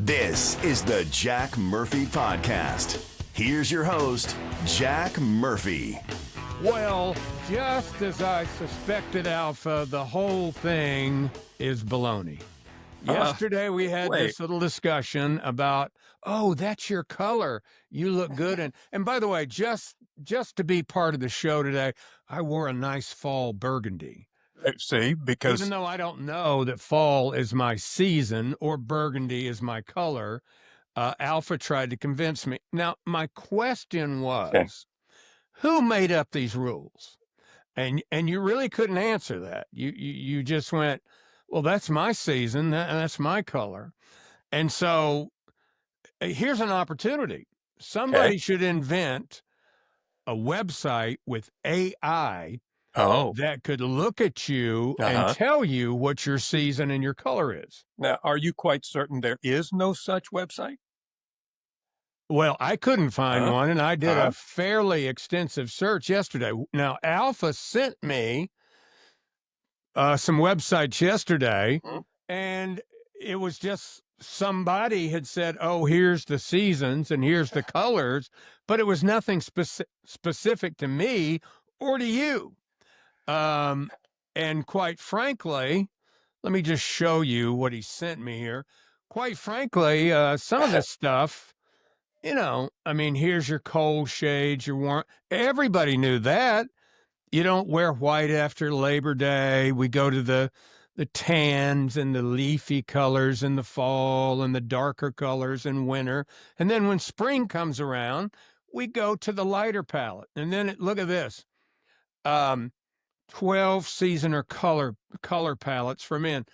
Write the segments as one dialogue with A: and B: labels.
A: This is the Jack Murphy Podcast. Here's your host, Jack Murphy.
B: Well, just as I suspected, Alpha, the whole thing is baloney. Yesterday, we had this little discussion about, oh, that's your color. You look good. And by the way, just to be part of the show today, I wore a nice fall burgundy.
C: See, because
B: even though I don't know that fall is my season or burgundy is my color, Alpha tried to convince me. Now, my question was, who made up these rules? And you really couldn't answer that. You just went, well, that's my season, that's my color. And so here's an opportunity. Somebody should invent a website with AI that could look at you and tell you what your season and your color is.
C: Now, are you quite certain there is no such website?
B: Well, I couldn't find one, and I did a fairly extensive search yesterday. Now, Alpha sent me some websites yesterday, and it was just somebody had said, oh, here's the seasons and here's the colors, but it was nothing specific to me or to you. And quite frankly, let me just show you what he sent me here. Quite frankly, some of this stuff, I mean, here's your cold shades, your warm. Everybody knew that. You don't wear white after Labor Day. We go to the tans and the leafy colors in the fall and the darker colors in winter. And then when spring comes around, we go to the lighter palette. And then look at this. 12 season or color palettes for men.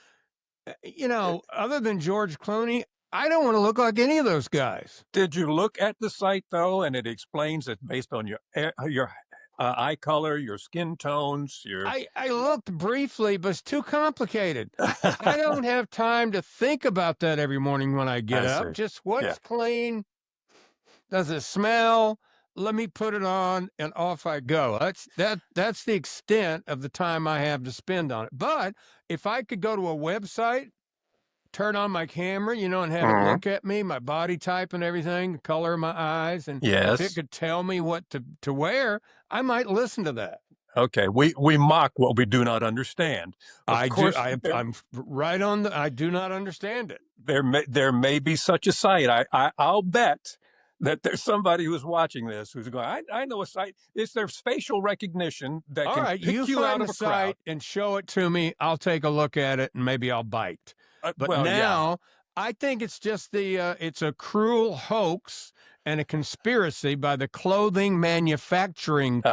B: Other than George Clooney, I don't want to look like any of those guys.
C: Did you look at the site, though, and it explains it based on your eye color, your skin tones?
B: I looked briefly, but it's too complicated. I don't have time to think about that every morning when I get up. Just what's clean? Does it smell? Let me put it on, and off I go. That's the extent of the time I have to spend on it. But if I could go to a website, turn on my camera, and have it look at me, my body type and everything, the color of my eyes, and if it could tell me what to wear, I might listen to that.
C: Okay, we mock what we do not understand.
B: I'm right on I do not understand it.
C: There may be such a site. I'll bet that there's somebody who's watching this who's going, I know a site. It's their facial recognition that can pick you out of a crowd.
B: And show it to me. I'll take a look at it and maybe I'll bite. But I think it's just it's a cruel hoax and a conspiracy by the Clothing Manufacturing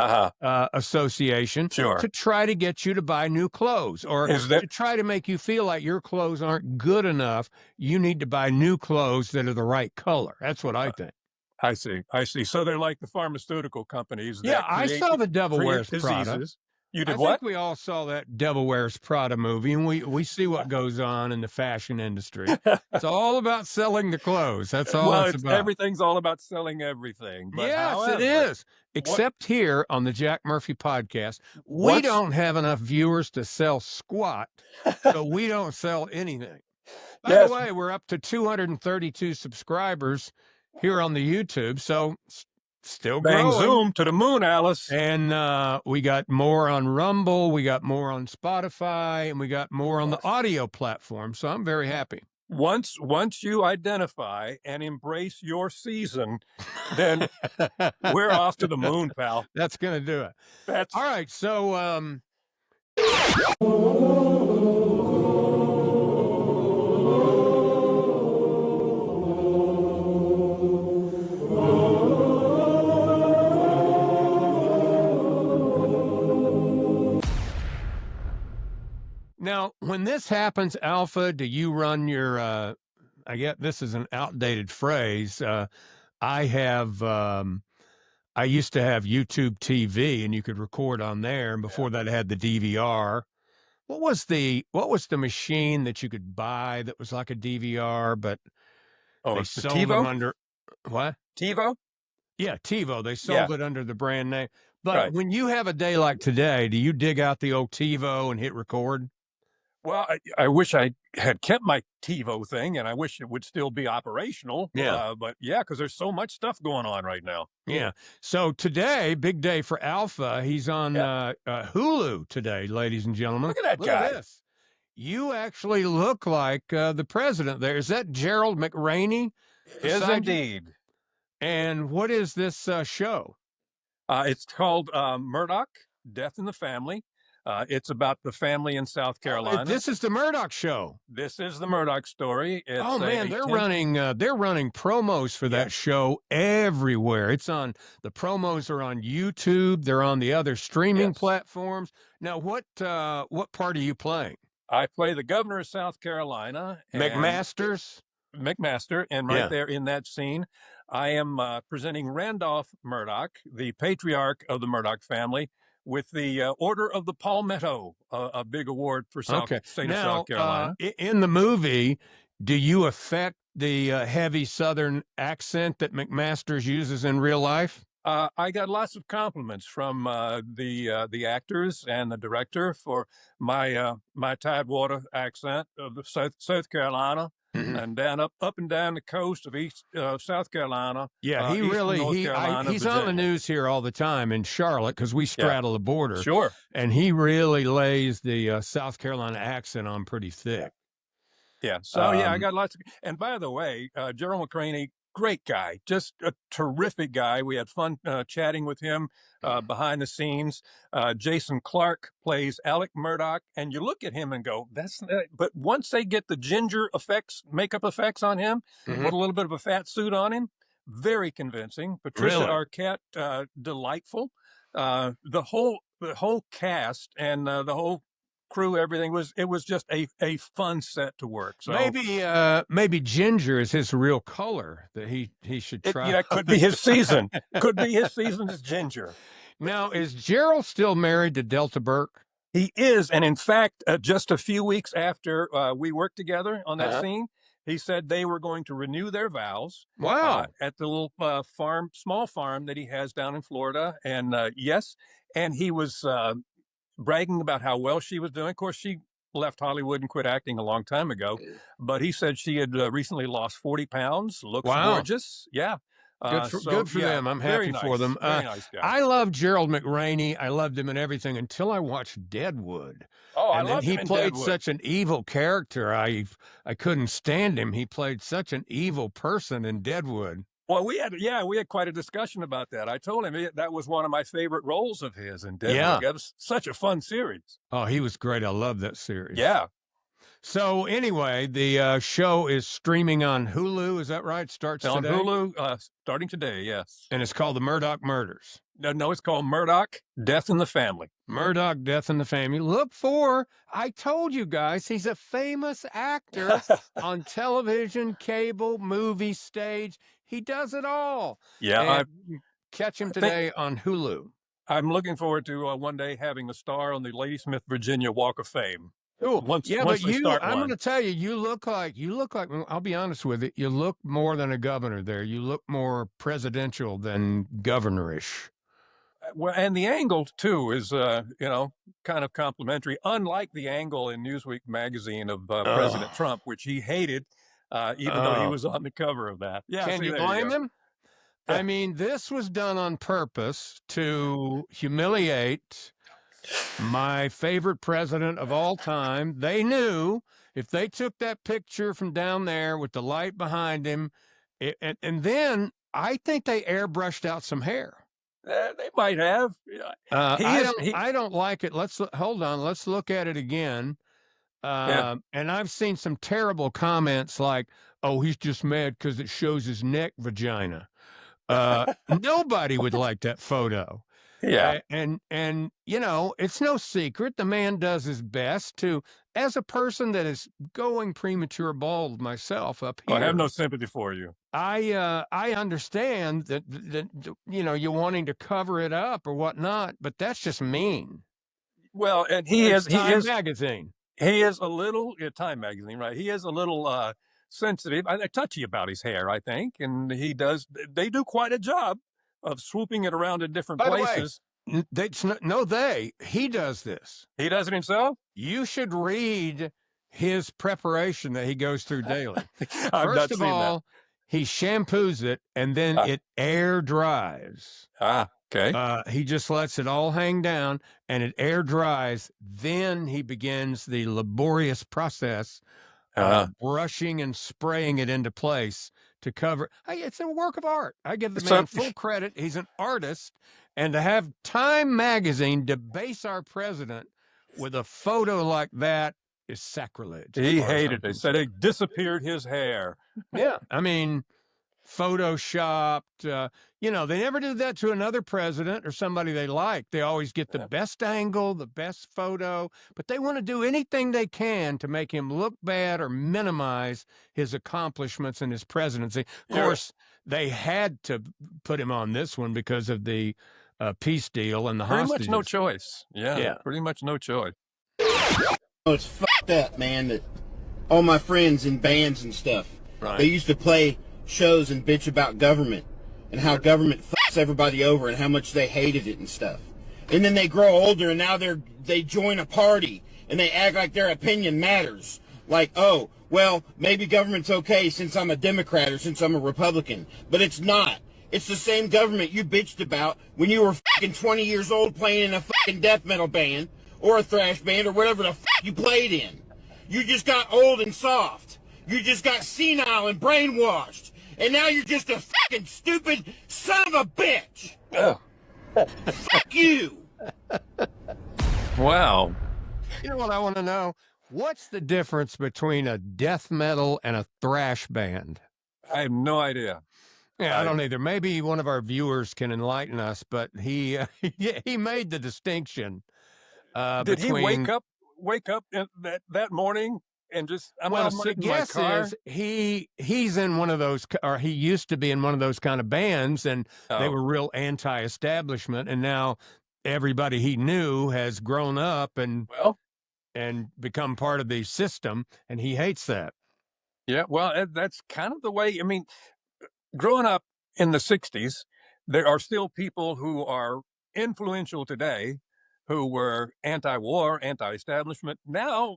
B: Association to try to get you to buy new clothes or to try to make you feel like your clothes aren't good enough. You need to buy new clothes that are the right color. That's what I think.
C: I see. So they're like the pharmaceutical companies.
B: I saw the Devil Wears Prada.
C: You did
B: I
C: what?
B: think we all saw that Devil Wears Prada movie, and we see what goes on in the fashion industry. It's all about selling the clothes. That's all it's about.
C: Everything's all about selling everything. But
B: it is. Except here on the Jack Murphy Podcast, we don't have enough viewers to sell squat, so we don't sell anything. By the way, we're up to 232 subscribers here on the YouTube, so still growing.
C: Bang zoom to the moon, Alice.
B: And we got more on Rumble, we got more on Spotify, and we got more on the audio platform, so I'm very happy.
C: Once you identify and embrace your season, then we're off to the moon, pal.
B: That's going to do it. All right, so now, when this happens, Alpha, do you run your, I guess this is an outdated phrase. I used to have YouTube TV and you could record on there. And before that I had the DVR. What was the machine that you could buy that was like a DVR, but they sold them under what?
C: TiVo?
B: Yeah, TiVo. They sold it under the brand name. But when you have a day like today, do you dig out the old TiVo and hit record?
C: Well, I wish I had kept my TiVo thing, and I wish it would still be operational.
B: Yeah.
C: But yeah, because there's so much stuff going on right now.
B: Yeah. So today, big day for Alpha. He's on
C: Yeah.
B: Hulu today, ladies and gentlemen.
C: Look at that
B: Look
C: guy.
B: at this. You actually look like the president there. Is that Gerald McRaney?
C: Is indeed.
B: And what is this show?
C: It's called Murdoch, Death in the Family. It's about the family in South Carolina.
B: This is the Murdoch show.
C: This is the Murdoch story. It's
B: they're running promos for that show everywhere. It's on the promos are on YouTube. They're on the other streaming platforms. Now, what part are you playing?
C: I play the governor of South Carolina,
B: McMaster,
C: and right there in that scene, I am presenting Randolph Murdoch, the patriarch of the Murdoch family, with the Order of the Palmetto, a big award for state of South Carolina.
B: In the movie, do you affect the heavy Southern accent that McMaster uses in real life?
C: I got lots of compliments from the actors and the director for my Tidewater accent of the South Carolina. Mm-hmm. And down up and down the coast of East South Carolina.
B: Yeah, he's on the news here all the time in Charlotte because we straddle the border.
C: Sure,
B: and he really lays the South Carolina accent on pretty thick.
C: Yeah, so I got lots of. And by the way, Gerald McRaney, great guy, just a terrific guy. We had fun chatting with him behind the scenes. Jason Clark plays Alec Murdoch, and you look at him and go, "That's." But once they get the ginger makeup effects on him, put a little bit of a fat suit on him, very convincing. Patricia Arquette, delightful. The whole cast and the whole crew, everything was just a fun set to work. So
B: maybe ginger is his real color that he should try.
C: That could be his season. Could be his season is ginger.
B: Now, is Gerald still married to Delta Burke?
C: He is, and in fact, just a few weeks after we worked together on that scene, he said they were going to renew their vows.
B: Wow!
C: At the little small farm that he has down in Florida, and and he was bragging about how well she was doing. Of course, she left Hollywood and quit acting a long time ago, but he said she had recently lost 40 pounds, looks gorgeous. Yeah.
B: Good for them. I'm happy for them.
C: Very nice guy.
B: I love Gerald McRaney. I loved him in everything until I watched Deadwood.
C: And
B: then he played such an evil character. I couldn't stand him. He played such an evil person in Deadwood.
C: Well, we had quite a discussion about that. I told him that was one of my favorite roles of his in Deadwood. Yeah. It was such a fun series.
B: Oh, he was great. I love that series.
C: Yeah.
B: So anyway, the show is streaming on Hulu. Is that right? Starts
C: on
B: today?
C: Hulu, starting today, yes.
B: And it's called The Murdoch Murders.
C: No, it's called Murdoch, Death in the Family.
B: Murdoch, Death in the Family. I told you guys, he's a famous actor on television, cable, movie, stage. He does it all.
C: Yeah.
B: Catch him today on Hulu.
C: I'm looking forward to one day having a star on the Ladysmith, Virginia Walk of Fame.
B: Cool. I'm going to tell you, you look like, I'll be honest with you, you look more than a governor there. You look more presidential than governorish.
C: Well, and the angle, too, is, kind of complimentary, unlike the angle in Newsweek magazine of President Trump, which he hated, even though he was on the cover of that. Yeah,
B: Can you blame him? I mean, this was done on purpose to humiliate my favorite president of all time. They knew if they took that picture from down there with the light behind him, and then I think they airbrushed out some hair.
C: They might have.
B: I don't like it. Hold on. Let's look at it again. And I've seen some terrible comments like, "Oh, he's just mad because it shows his neck vagina." Nobody would like that photo.
C: Yeah.
B: And it's no secret. The man does his best to, as a person that is going premature bald myself up here.
C: I have no sympathy for you.
B: I understand that you're wanting to cover it up or whatnot, but that's just mean.
C: Well, and
B: Time magazine.
C: He is a little Time magazine, right? He is a little sensitive, touchy about his hair, I think, and they do quite a job of swooping it around in different places.
B: He does this.
C: He does it himself?
B: You should read his preparation that he goes through daily.
C: I've
B: First
C: not
B: of
C: seen
B: all, he shampoos it and then
C: that.
B: it air dries.
C: Okay.
B: He just lets it all hang down and it air dries. Then he begins the laborious process of brushing and spraying it into place to cover. Hey, it's a work of art. I give the man full credit. He's an artist. And to have Time magazine debase our president with a photo like that is sacrilege.
C: He hated it. They said it disappeared his hair.
B: Yeah. I mean, photoshopped. They never did that to another president or somebody they like. They always get the best angle, the best photo, but they want to do anything they can to make him look bad or minimize his accomplishments in his presidency. Of course, they had to put him on this one because of the peace deal and the hostages.
C: Pretty much no choice. Yeah, pretty much no choice.
D: It's fucked up, man, that all my friends in bands and stuff, they used to play shows and bitch about government and how government fucks everybody over and how much they hated it and stuff. And then they grow older and now they join a party and they act like their opinion matters. Like, oh, well, maybe government's okay since I'm a Democrat or since I'm a Republican. But it's not. It's the same government you bitched about when you were fucking 20 years old playing in a fucking death metal band or a thrash band or whatever the fuck you played in. You just got old and soft. You just got senile and brainwashed. And now you're just a fucking stupid son of a bitch.
C: Oh.
D: Fuck you.
C: Wow.
B: You know what I want to know? What's the difference between a death metal and a thrash band?
C: I have no idea.
B: Yeah, I don't either. Maybe one of our viewers can enlighten us, but he made the distinction.
C: Did he wake up that morning and just, I'm going to sit in my car?
B: Is he's in one of those, or he used to be in one of those kind of bands, and they were real anti-establishment, and now everybody he knew has grown up and become part of the system, and he hates that.
C: Yeah, well, that's kind of the way, I mean, growing up in the 60s, there are still people who are influential today who were anti-war, anti-establishment. Now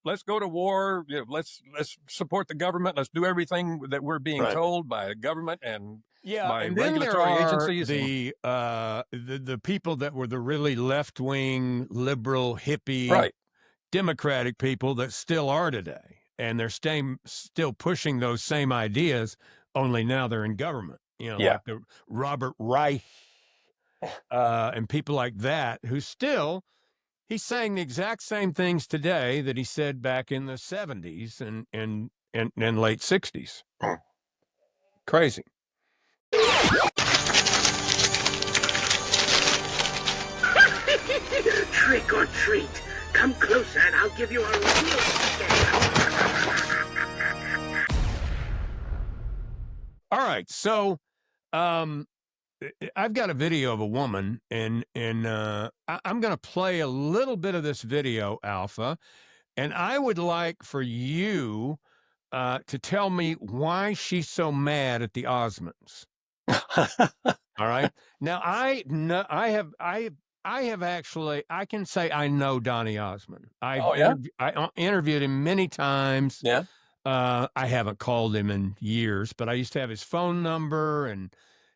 C: let's go to war. Let's support the government. Let's do everything that we're being told by the government and by
B: and
C: regulatory agencies.
B: The people that were the really left-wing, liberal, hippie, democratic people that still are today, and they're still pushing those same ideas. Only now they're in government. Like the Robert Reich. And people like that who he's saying the exact same things today that he said back in the 70s and late 60s. Crazy.
E: Trick or treat. Come closer and I'll give you a real
B: All right, so I've got a video of a woman, and I'm going to play a little bit of this video, Alpha, and I would like for you to tell me why she's so mad at the Osmonds. All right. Now I have actually, I can say I know Donny Osmond. I interviewed him many times.
C: Yeah.
B: I haven't called him in years, but I used to have his phone number, and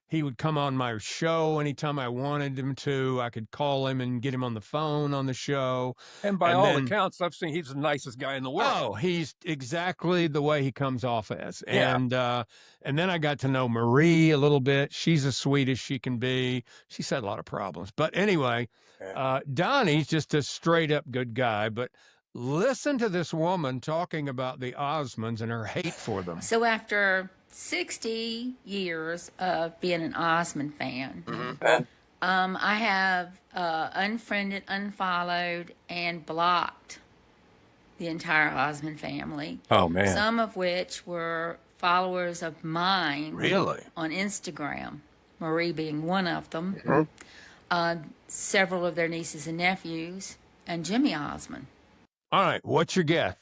B: he would come on my show anytime I wanted him to. I could call him and get him on the phone on the show.
C: And by all accounts, I've seen he's the nicest guy in the world.
B: Oh, he's exactly the way he comes off as. Yeah. And then I got to know Marie a little bit. She's as sweet as she can be. She's had a lot of problems. But anyway, Donnie's just a straight up good guy. But listen to this woman talking about the Osmonds and her hate for them.
F: So after 60 years of being an Osmond fan, I have unfriended, unfollowed, and blocked the entire Osmond family.
C: Oh, man.
F: Some of which were followers of mine on Instagram, Marie being one of them, several of their nieces and nephews, and Jimmy Osmond.
B: All right, what's your guess?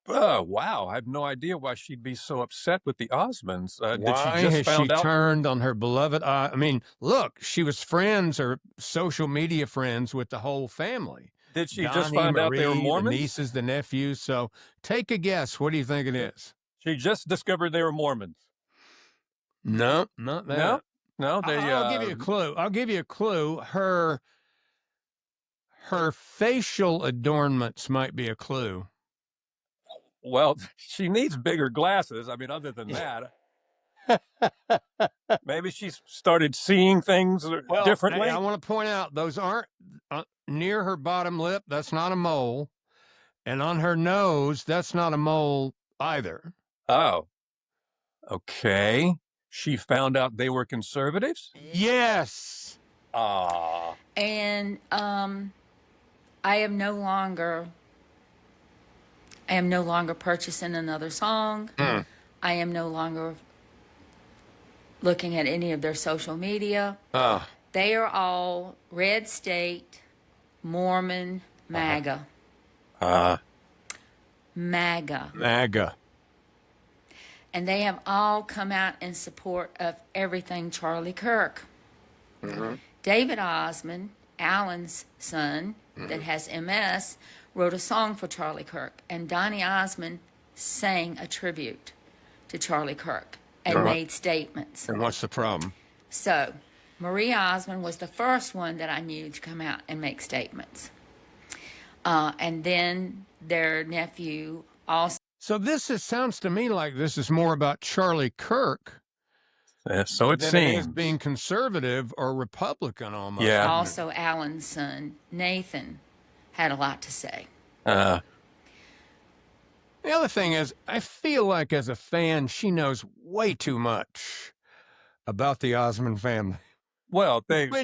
C: Oh, wow. I have no idea why she'd be so upset with the Osmonds. Did she
B: Why
C: just
B: has she
C: found out?
B: turned on her beloved? I mean, look, she was friends or social media friends with the whole family.
C: Did she just
B: Donnie,
C: find out they were
B: Marie, the
C: Mormons?
B: nieces, the nephews. So take a guess. What do you think it is?
C: She just discovered they were Mormons.
B: No, not that.
C: No, no, they.
B: I'll give you a clue. I'll give you a clue. Her facial adornments might be a clue.
C: Well, she needs bigger glasses. I mean, other than that, maybe she's started seeing things differently.
B: I want to point out those aren't near her bottom lip. That's not a mole, and on her nose, that's not a mole either.
C: Oh, okay. She found out they were conservatives?
B: Yes.
C: Ah.
F: And I am no longer purchasing another song. I am no longer looking at any of their social media. They are all red state, Mormon, MAGA. MAGA. And they have all come out in support of everything Charlie Kirk. David Osmond, Alan's son, that has MS, wrote a song for Charlie Kirk. And Donnie Osmond sang a tribute to Charlie Kirk and made statements.
B: And what's the problem?
F: So, Marie Osmond was the first one that I knew to come out and make statements. And then their nephew also.
B: So sounds to me like this is more about Charlie Kirk.
C: So it
B: than
C: seems.
B: It is being conservative or Republican almost.
C: Yeah.
F: Also, Alan's son, Nathan, had a lot to say.
B: The other thing is, I feel like as a fan, she knows way too much about the Osmond family.
C: Well, they were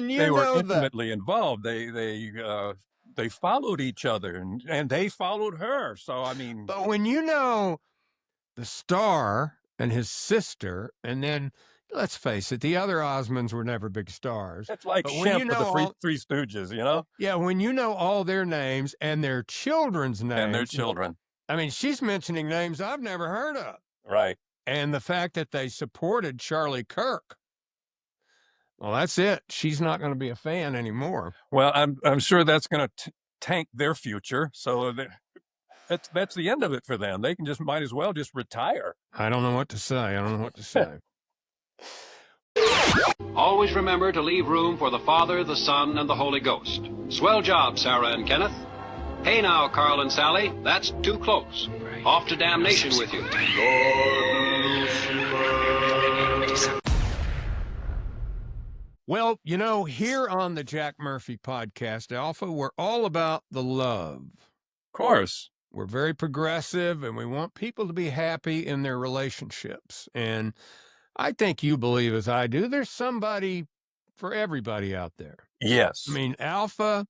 C: intimately
B: that.
C: involved. They followed each other, and they followed her. So I mean,
B: but when you know the star and his sister, and then let's face it, the other Osmonds were never big stars.
C: It's like Shemp with the Three Stooges, you know?
B: Yeah, when you know all their names and their children's names.
C: And their children.
B: I mean, she's mentioning names I've never heard of.
C: Right.
B: And the fact that they supported Charlie Kirk. Well, that's it. She's not going to be a fan anymore.
C: Well, I'm sure that's going to tank their future. So that's the end of it for them. They might as well just retire.
B: I don't know what to say.
G: Always remember to leave room for the Father, the Son, and the Holy Ghost. Swell job, Sarah and Kenneth. Hey now, Carl and Sally, that's too close. Off to damnation with you.
B: Well, here on the Jack Murphy podcast, Alpha, we're all about the love.
C: Of course.
B: We're very progressive, and we want people to be happy in their relationships. And I think you believe, as I do, there's somebody for everybody out there.
C: Yes.
B: I mean, Alpha,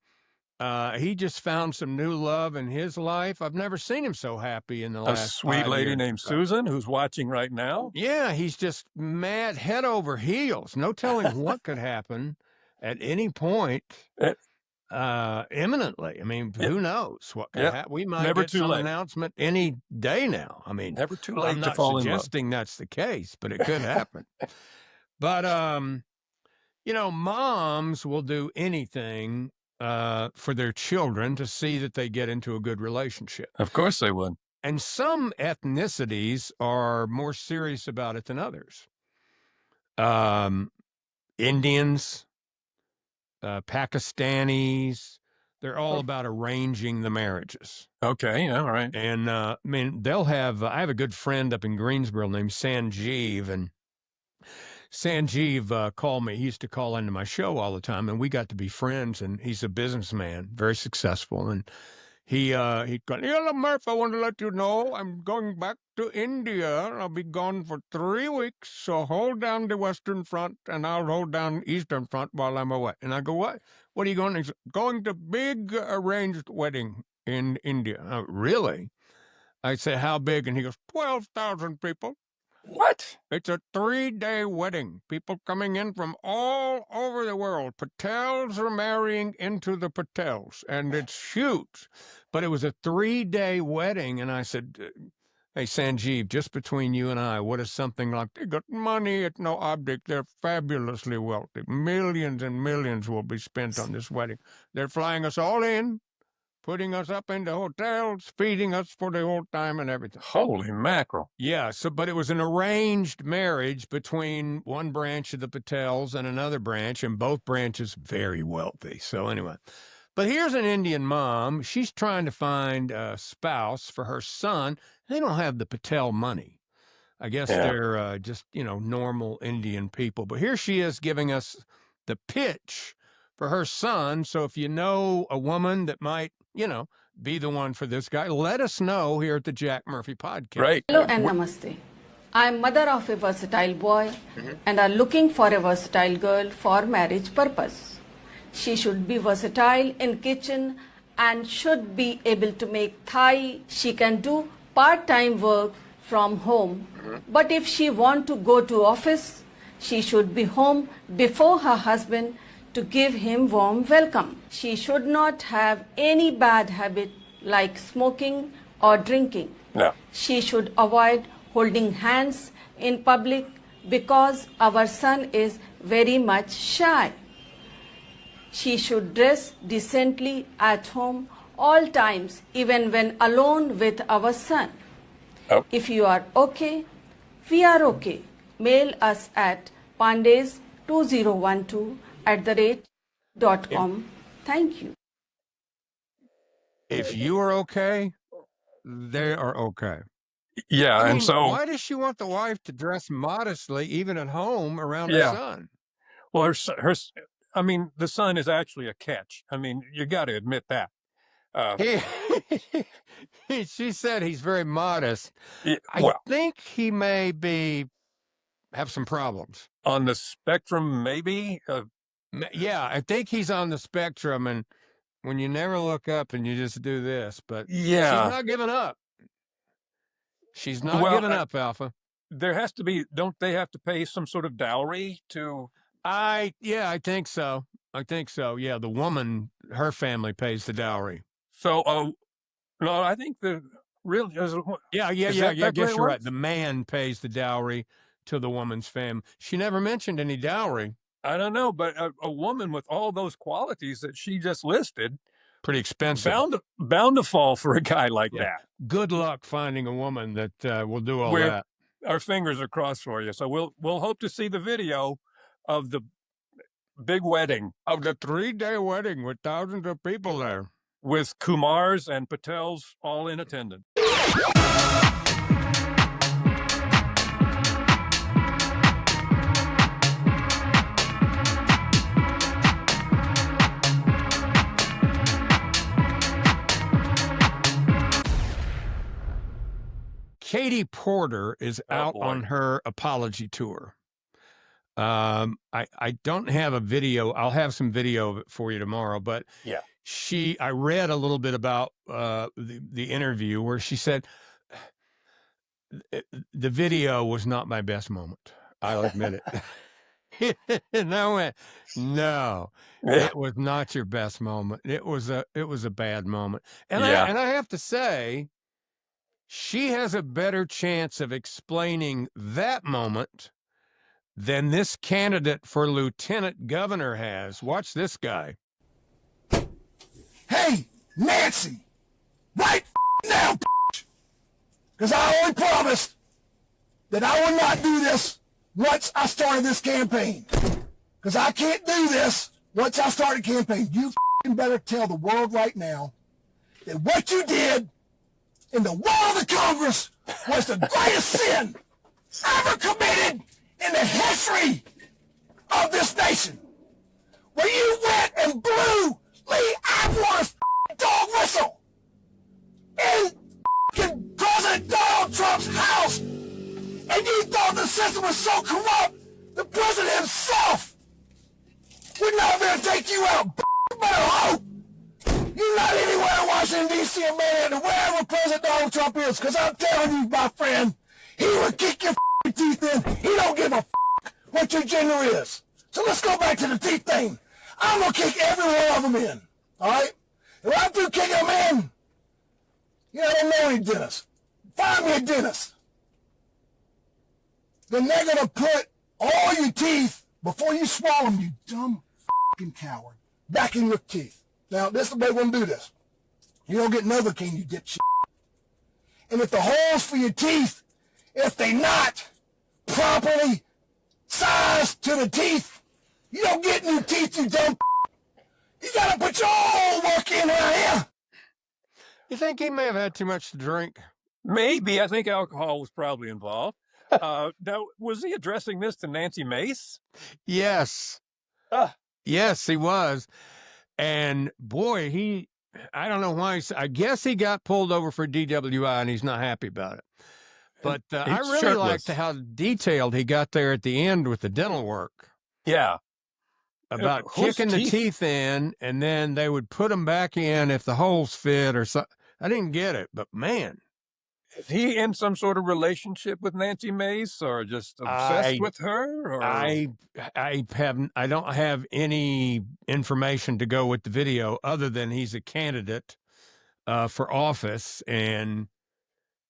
B: he just found some new love in his life. I've never seen him so happy in the last 5 years.
C: A sweet lady named Susan who's watching right now.
B: Yeah, he's just mad head over heels. No telling what could happen at any point imminently. I mean, who knows what could happen? We might get some announcement any day now. I mean,
C: never too late
B: I'm
C: to fall in love.
B: I'm not suggesting that's the case, but it could happen. But, moms will do anything for their children to see that they get into a good relationship.
C: Of course they would.
B: And some ethnicities are more serious about it than others. Indians, Pakistanis, they're all about arranging the marriages.
C: Okay, yeah, all right.
B: And, I have a good friend up in Greensboro named Sanjeev, and Sanjeev called me. He used to call into my show all the time, and we got to be friends. And he's a businessman, very successful. And he'd go, Murph, I want to let you know I'm going back to India. I'll be gone for 3 weeks. So hold down the Western Front, and I'll hold down the Eastern Front while I'm away. And I go, what? What are you going to? He's going to big arranged wedding in India. Really? I say, how big? And he goes, 12,000 people.
C: What?
B: It's a 3-day wedding. People coming in from all over the world. Patels are marrying into the Patels, and it's huge. But it was a 3-day wedding, and I said, hey, Sanjeev, just between you and I, what is something like, they got money at no object. They're fabulously wealthy. Millions and millions will be spent on this wedding. They're flying us all in, putting us up into hotels, feeding us for the whole time and everything.
C: Holy mackerel.
B: Yeah, but it was an arranged marriage between one branch of the Patels and another branch, and both branches very wealthy. So anyway, but here's an Indian mom. She's trying to find a spouse for her son. They don't have the Patel money. I guess they're just, normal Indian people. But here she is giving us the pitch for her son. So if you know a woman that might, be the one for this guy, let us know here at the Jack Murphy Podcast.
C: Right.
H: Hello and namaste. I'm mother of a versatile boy and are looking for a versatile girl for marriage purpose. She should be versatile in kitchen and should be able to make Thai. She can do part-time work from home. But if she want to go to office, she should be home before her husband to give him warm welcome. She should not have any bad habit like smoking or drinking.
C: No.
H: She should avoid holding hands in public because our son is very much shy. She should dress decently at home all times, even when alone with our son.
C: Oh.
H: If you are okay, we are okay. Mail us at pandays2012@.com. Thank you.
B: If you are okay, they are okay.
C: Yeah, and so
B: why does she want the wife to dress modestly, even at home, around her son?
C: Well, the son is actually a catch. I mean, you got to admit that.
B: She said he's very modest.
C: I
B: think he may have some problems.
C: On the spectrum, maybe?
B: Yeah, I think he's on the spectrum, and when you never look up and you just do this, but she's not giving up. She's not giving up, Alpha.
C: There has to be, don't they have to pay some sort of dowry to?
B: I think so. Yeah, the woman, her family pays the dowry.
C: So, no, I think the real.
B: Yeah. I guess you're right. The man pays the dowry to the woman's family. She never mentioned any dowry.
C: I don't know, but a woman with all those qualities that she just listed,
B: pretty expensive.
C: Bound to fall for a guy like that.
B: Good luck finding a woman that will do all that.
C: Our fingers are crossed for you. So we'll hope to see the video of the big wedding,
B: of the 3-day wedding with thousands of people there,
C: with Kumars and Patels all in attendance.
B: Katie Porter is out on her apology tour. I don't have a video. I'll have some video of it for you tomorrow. But I read a little bit about the interview where she said the video was not my best moment. I'll admit it. And I went, no, it was not your best moment. It was a bad moment. And I have to say, she has a better chance of explaining that moment than this candidate for lieutenant governor has. Watch this guy.
I: Hey, Nancy, right now, because I only promised that I would not do this once I started this campaign. Because I can't do this once I start a campaign. You better tell the world right now that what you did in the wall of the Congress was the greatest sin ever committed in the history of this nation. Where you went and blew Lee Atwater's dog whistle in President Donald Trump's house, and you thought the system was so corrupt, the president himself would not be able to take you out, hoe. You're not anywhere in Washington, D.C. or Maryland or wherever President Donald Trump is, because I'm telling you, my friend, he would kick your your teeth in, he don't give a f*** what your gender is. So let's go back to the teeth thing. I'm going to kick every one of them in, all right? If I do kick them in, you know, I don't know any dentist. Find me a dentist. Then they're going to put all your teeth, before you swallow them, you dumb f***ing coward, back in your teeth. Now, this is the way we're going to do this. You don't get Novocaine, you dipshit. And if the holes for your teeth, if they're not properly sized to the teeth, you don't get new teeth, you dumb. You got to put your whole work in here.
B: You think he may have had too much to drink?
C: Maybe. I think alcohol was probably involved. Now, was he addressing this to Nancy Mace?
B: Yes. Yes, he was. And boy, I don't know why. I guess he got pulled over for DWI and he's not happy about it. But I really liked how detailed he got there at the end with the dental work.
C: Yeah.
B: About kicking the teeth in, and then they would put them back in if the holes fit or something. I didn't get it, but man.
C: Is he in some sort of relationship with Nancy Mace, or just obsessed with her? Or?
B: I don't have any information to go with the video other than he's a candidate for office, and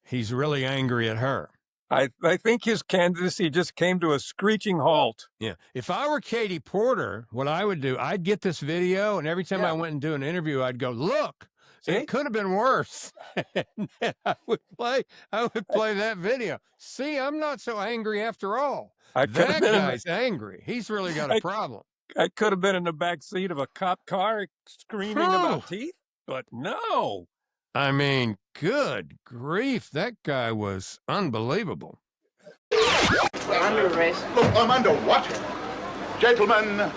B: he's really angry at her.
C: I think his candidacy just came to a screeching halt.
B: Yeah. If I were Katie Porter, what I would do, I'd get this video, and every time I went and do an interview, I'd go, look, it could have been worse. And I would play that video. See, I'm not so angry after all. That guy's angry. He's really got a problem.
C: I could have been in the back seat of a cop car screaming about teeth, but no.
B: I mean, good grief, that guy was unbelievable.
J: We're under arrest.
K: Look, I'm under what? Gentlemen,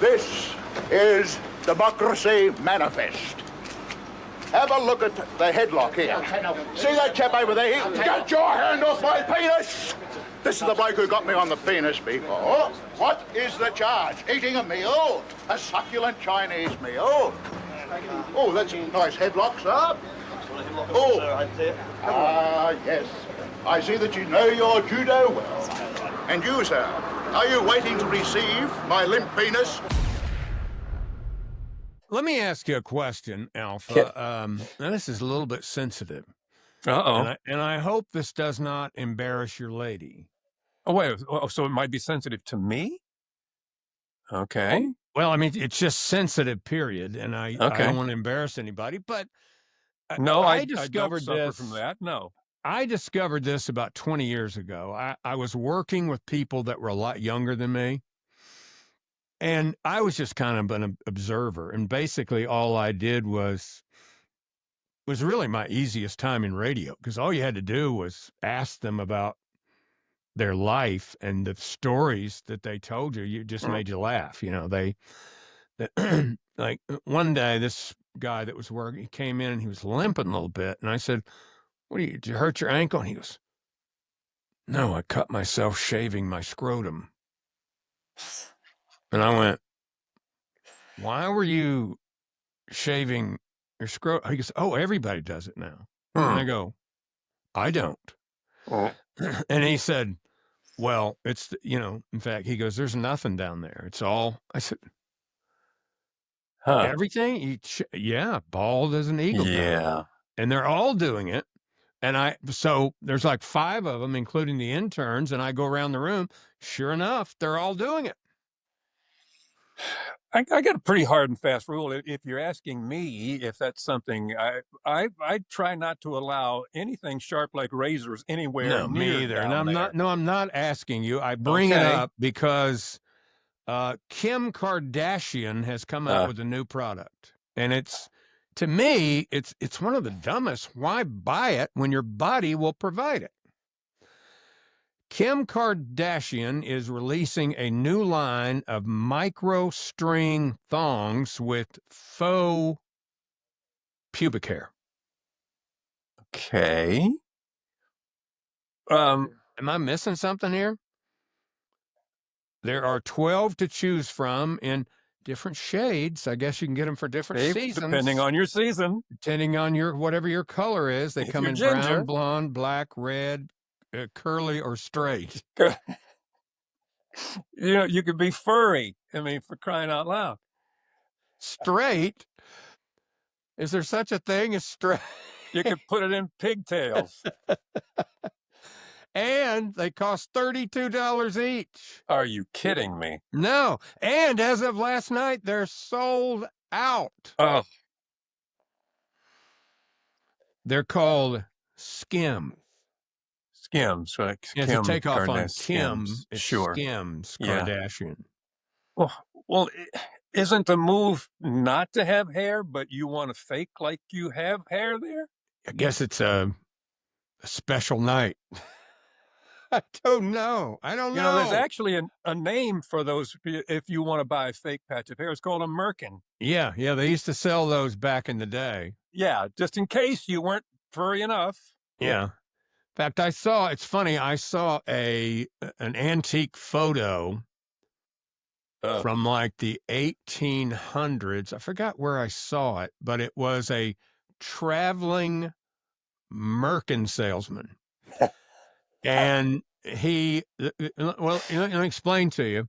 K: this is Democracy Manifest. Have a look at the headlock here. See that chap over there? Get your hand off my penis! This is the bloke who got me on the penis before. What is the charge? Eating a meal? A succulent Chinese meal? Oh, that's a nice headlock, sir. Oh, yes. I see that you know your judo well. And you, sir, are you waiting to receive my limp penis?
B: Let me ask you a question, Alpha. Now, this is a little bit sensitive.
C: Uh-oh.
B: And I hope this does not embarrass your lady.
C: Oh, wait. So it might be sensitive to me? Okay.
B: Well, I mean, it's just sensitive, period. And I don't want to embarrass anybody. But
C: no, I
B: discovered
C: don't suffer
B: this
C: from that. No.
B: I discovered this about 20 years ago. I was working with people that were a lot younger than me. And I was just kind of an observer. And basically all I did was really my easiest time in radio, because all you had to do was ask them about their life, and the stories that they told you just made you laugh. You know, like one day this guy that was working, he came in and he was limping a little bit. And I said, did you hurt your ankle? And he goes, no, I cut myself shaving my scrotum. And I went, why were you shaving your scrotum? He goes, oh, everybody does it now. And I go, I don't. And he said, well, it's, in fact, he goes, there's nothing down there. It's all, I said, everything? Yeah, bald as an eagle.
C: Yeah.
B: And they're all doing it. And so there's like 5 of them, including the interns, and I go around the room. Sure enough, they're all doing it.
C: I got a pretty hard and fast rule. If you're asking me if that's something, I try not to allow anything sharp like razors anywhere.
B: No,
C: near
B: me either.
C: And
B: I'm not asking you. I bring it up because Kim Kardashian has come out with a new product, and to me, it's one of the dumbest. Why buy it when your body will provide it? Kim Kardashian is releasing a new line of micro-string thongs with faux pubic hair.
C: Okay.
B: Am I missing something here? There are 12 to choose from in different shades. I guess you can get them for different seasons.
C: Depending on your season.
B: Depending on whatever your color is. They come in brown, blonde, black, red, curly or straight.
C: You could be furry. I mean, for crying out loud.
B: Straight? Is there such a thing as straight?
C: You could put it in pigtails.
B: And they cost $32 each.
C: Are you kidding me?
B: No. And as of last night, they're sold out.
C: Oh.
B: They're called Skims.
C: Skims, like
B: It's
C: Kim
B: a takeoff on Kim.
C: Skims.
B: It's
C: Sure.
B: Skims
C: Yeah.
B: Kardashian.
C: Well, isn't the move not to have hair, but you want to fake like you have hair there?
B: I guess it's a special night. I don't know.
C: You know, there's actually a name for those if you want to buy a fake patch of hair. It's called a merkin.
B: Yeah. They used to sell those back in the day.
C: Yeah, just in case you weren't furry enough.
B: Yeah. In fact, it's funny, I saw an antique photo from like the 1800s. I forgot where I saw it, but it was a traveling merkin salesman. And he, well, let me explain to you.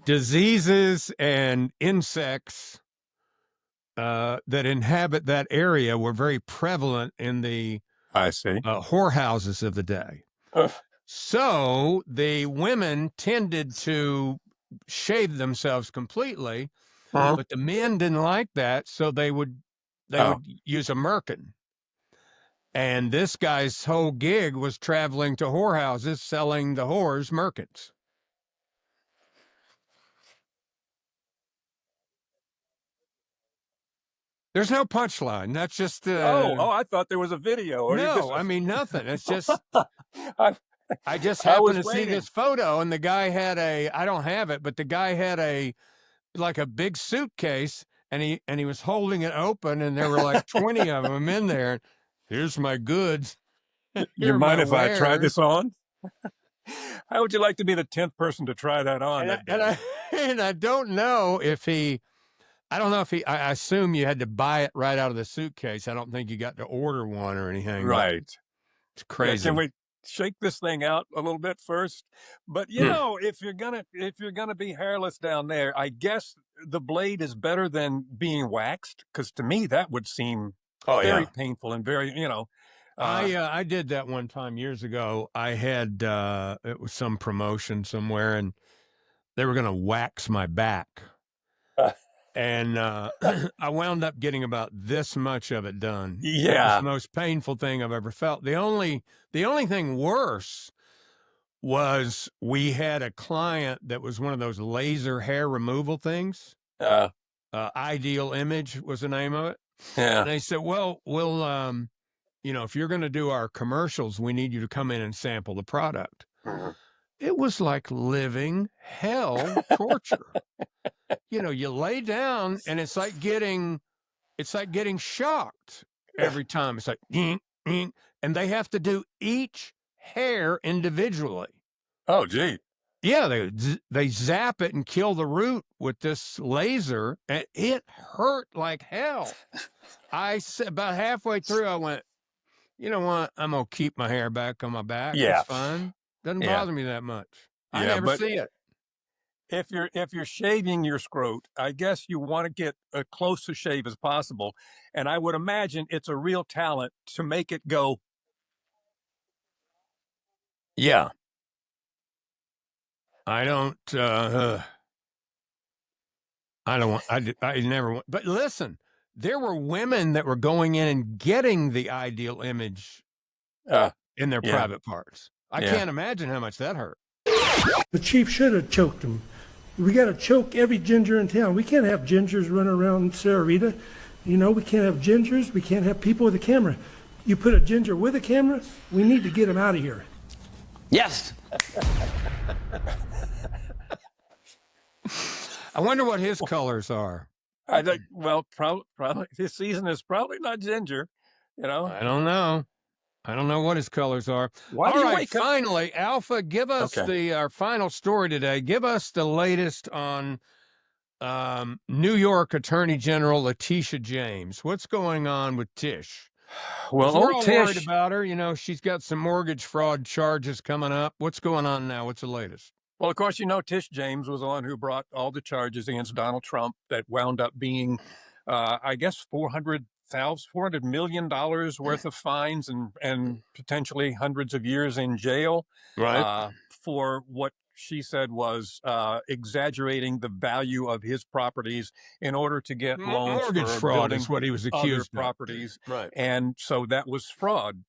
B: Diseases and insects that inhabit that area were very prevalent in the whorehouses of the day. So the women tended to shave themselves completely, but the men didn't like that, so they would use a merkin. And this guy's whole gig was traveling to whorehouses selling the whores merkins. There's no punchline. That's just
C: I thought there was a video.
B: No, I mean nothing. It's just I just happened to see this photo, and the guy had I don't have it, but the guy had a big suitcase, and he was holding it open, and there were like 20 of them in there. Here's my goods.
C: You mind if I try this on? How would you like to be the 10th person to try that on?
B: And I don't know if he. I assume you had to buy it right out of the suitcase. I don't think you got to order one or anything.
C: Right.
B: It's crazy.
C: Yeah, can we shake this thing out a little bit first? But you know, if you're gonna be hairless down there, I guess the blade is better than being waxed, because to me that would seem very painful and very,
B: I did that one time years ago. I had it was some promotion somewhere, and they were going to wax my back. And I wound up getting about this much of it done.
C: Yeah.
B: It was the most painful thing I've ever felt. The only thing worse was we had a client that was one of those laser hair removal things. Ideal Image was the name of it.
C: Yeah.
B: And they said, well, we'll, if you're going to do our commercials, we need you to come in and sample the product. It was like living hell torture. You lay down and it's like getting shocked every time. It's like, and they have to do each hair individually.
C: Oh, gee.
B: Yeah, they zap it and kill the root with this laser, and it hurt like hell. About halfway through, I went, you know what? I'm gonna keep my hair back on my back.
C: Yeah.
B: It's fine. Doesn't bother me that much. I never see it.
C: If you're shaving your scrot, I guess you want to get as close a shave as possible, and I would imagine it's a real talent to make it go.
B: Yeah. I never want, but listen, there were women that were going in and getting the Ideal Image in their private parts. I can't imagine how much that hurt.
L: The chief should have choked him. We got to choke every ginger in town. We can't have gingers running around Sarita. We can't have gingers. We can't have people with a camera. You put a ginger with a camera, we need to get him out of here.
M: Yes.
B: I wonder what his colors are.
C: I think, probably his season is probably not ginger.
B: I don't know. I don't know what his colors are.
C: Why
B: All right, finally, Alpha, give us our final story today. Give us the latest on New York Attorney General Letitia James. What's going on with Tish?
C: Well,
B: we're all
C: Tish,
B: worried about her. You know, she's got some mortgage fraud charges coming up. What's going on now? What's the latest?
C: Well, of course, you know, Tish James was the one who brought all the charges against Donald Trump that wound up being, I guess, $400 million worth of fines and potentially hundreds of years in jail,
B: right?
C: For what she said was exaggerating the value of his properties in order to get loans
B: mortgage
C: for
B: fraud
C: building
B: is what he was accused
C: other properties,
B: of. Right?
C: And so that was fraud.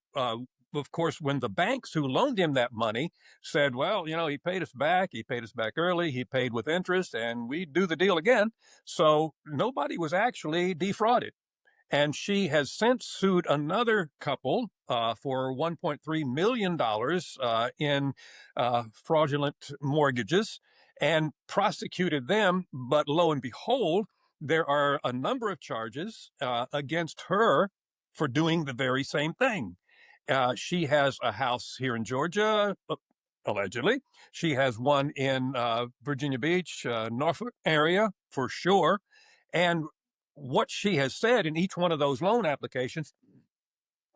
C: Of course, when the banks who loaned him that money said, well, you know, he paid us back early, he paid with interest, and we do the deal again. So nobody was actually defrauded. And she has since sued another couple for $1.3 million in fraudulent mortgages and prosecuted them. But lo and behold, there are a number of charges against her for doing the very same thing. She has a house here in Georgia, allegedly. She has one in Virginia Beach, Norfolk area for sure. And what she has said in each one of those loan applications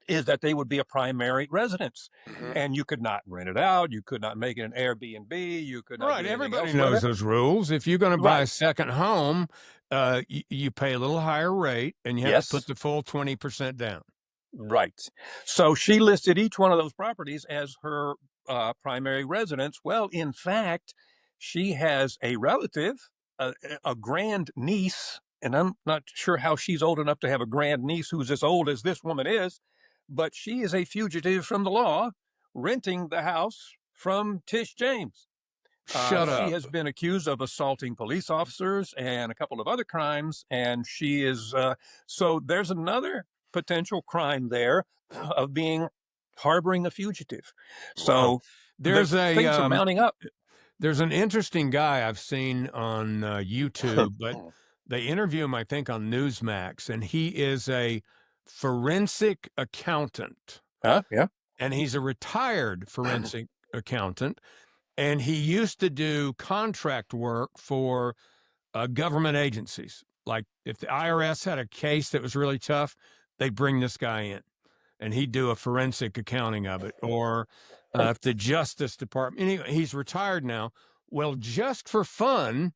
C: is that they would be a primary residence, and you could not rent it out. You could not make it an Airbnb. You could not.
B: Right. Everybody knows those rules. If you're going to buy a second home, you pay a little higher rate, and you have to put the full 20% down.
C: Right. So she listed each one of those properties as her primary residence. Well, in fact, she has a relative, a grand niece, and I'm not sure how she's old enough to have a grand niece who's as old as this woman is, but she is a fugitive from the law, renting the house from Tish James.
B: Shut up.
C: She has been accused of assaulting police officers and a couple of other crimes, and she is, so there's another potential crime there of harboring a fugitive. So
B: there's
C: things are mounting up.
B: There's an interesting guy I've seen on YouTube, but they interview him, I think, on Newsmax, and he is a forensic accountant.
C: Yeah.
B: And he's a retired forensic accountant, and he used to do contract work for government agencies. Like if the IRS had a case that was really tough, they'd bring this guy in, and he'd do a forensic accounting of it. Or if the Justice Department, anyway, he's retired now. Well, just for fun,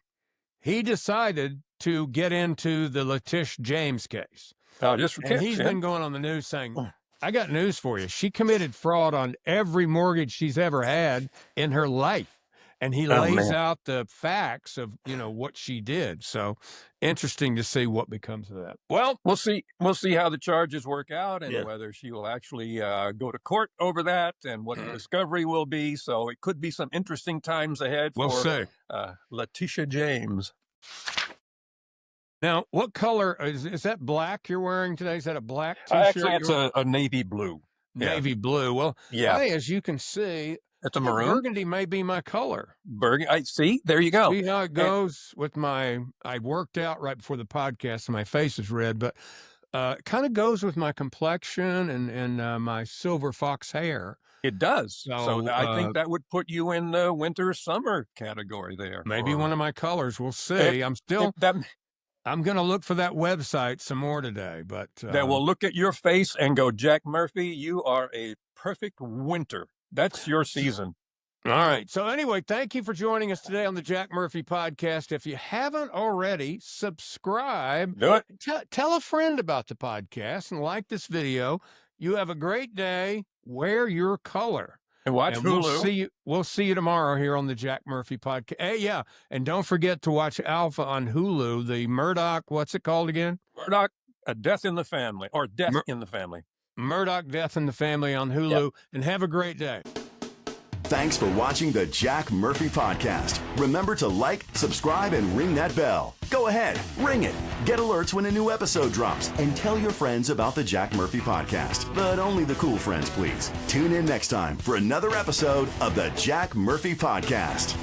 B: he decided to get into the Letitia James case.
C: Just for
B: and he's been going on the news saying, I got news for you. She committed fraud on every mortgage she's ever had in her life. And he lays out the facts of, you know, what she did. So interesting to see what becomes of that.
C: Well, we'll see. We'll see how the charges work out and whether she will actually go to court over that and what the discovery will be. So it could be some interesting times ahead for Letitia James.
B: Now, what color is that? Black you're wearing today? Is that a black T-shirt?
C: Actually, it's a navy blue.
B: Navy blue. Well, hey, as you can see,
C: it's a maroon.
B: Burgundy may be my color.
C: Burgundy. I see. There you go.
B: See how it goes with I worked out right before the podcast and my face is red, but it kind of goes with my complexion and my silver fox hair.
C: It does. So I think that would put you in the winter-summer category there.
B: Maybe one of my colors. We'll see. I'm going to look for that website some more today, but
C: that will look at your face and go, Jack Murphy, you are a perfect winter. That's your season.
B: All right. So anyway, thank you for joining us today on the Jack Murphy podcast. If you haven't already, subscribe.
C: Do it.
B: Tell a friend about the podcast and like this video. You have a great day. Wear your color.
C: And watch Hulu.
B: We'll see you tomorrow here on the Jack Murphy podcast. Hey, yeah. And don't forget to watch Alpha on Hulu, the Murdoch, what's it called again?
C: Murdoch, A Death in the Family, or Death in the Family.
B: Murdoch, Death in the Family on Hulu. And have a great day.
A: Thanks for watching the Jack Murphy Podcast. Remember to like, subscribe, and ring that bell. Go ahead, ring it. Get alerts when a new episode drops. And tell your friends about the Jack Murphy Podcast. But only the cool friends, please. Tune in next time for another episode of the Jack Murphy Podcast.